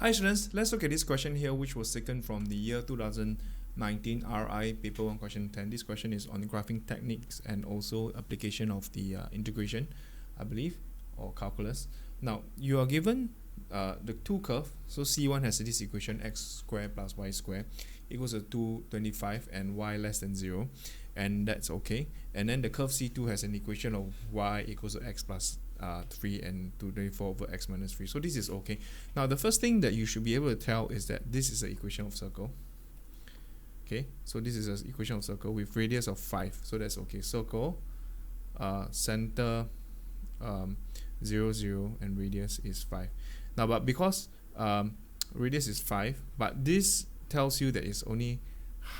Hi students, let's look at this question here, which was taken from the year 2019 RI Paper 1 Question 10. This question is on graphing techniques and also application of the integration, I believe, or calculus. Now, you are given the two curve. So C1 has this equation x squared plus y squared equals to 225 and y less than 0. And that's okay. And then the curve C2 has an equation of y equals to x plus 3 and 224 over x minus 3. So this is okay. Now the first thing that you should be able to tell is that this is the equation of circle. Okay, so this is an equation of circle with radius of 5. So that's okay. Circle, center 0, 0, and radius is 5. Now, but because radius is 5, but this tells you that it's only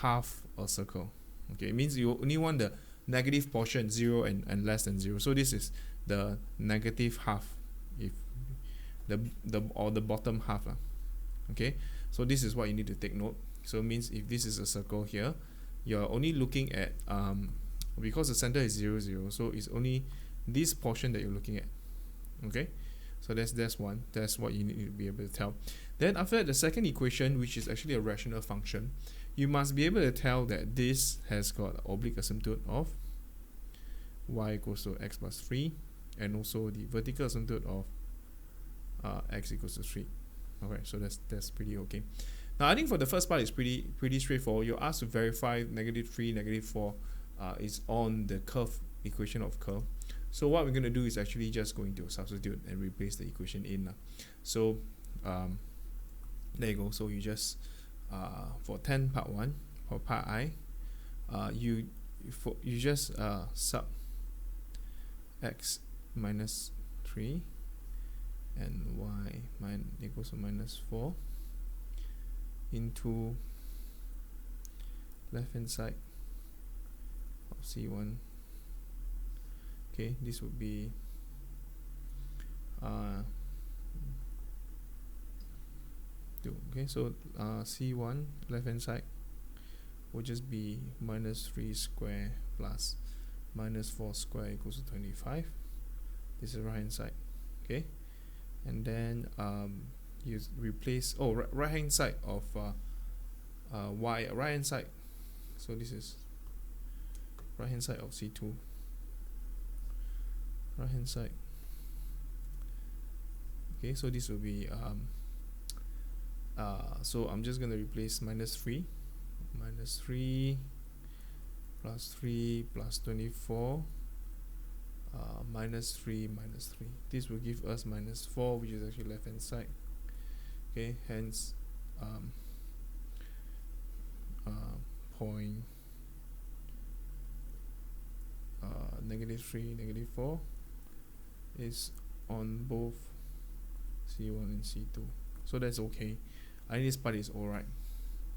half a circle. Okay, it means you only want the negative portion 0 and less than 0. So this is the negative half, if the bottom half. Okay, so this is what you need to take note. So it means if this is a circle here, you're only looking at because the center is 0, 0, so it's only this portion that you're looking at. Okay, so that's one. That's what you need to be able to tell. Then after that, the second equation, which is actually a rational function, you must be able to tell that this has got oblique asymptote of y equals to x plus 3, and also the vertical asymptote of x equals to 3. Alright, so that's pretty okay. Now I think for the first part it's pretty straightforward. You're asked to verify -3, -4 is on the curve equation of curve. So what we're going to do is actually just going to substitute and replace the equation in. So there you go. So you just for 10 part 1, for part I, you just sub x minus 3 and y equals to -4 into left hand side of C1. Okay, this would be okay, so C1 left hand side will just be -3 square plus -4 square equals to 25. This is right hand side. Okay, and then you replace right hand side of y, right hand side. So this is right hand side of C2, right hand side. Okay, so this will be so I'm just going to replace -3 plus 3 plus 24 -3 minus 3. This will give us -4, which is actually left hand side. Okay, hence point -3, -4 is on both C1 and C2. So that's okay. I think this part is alright.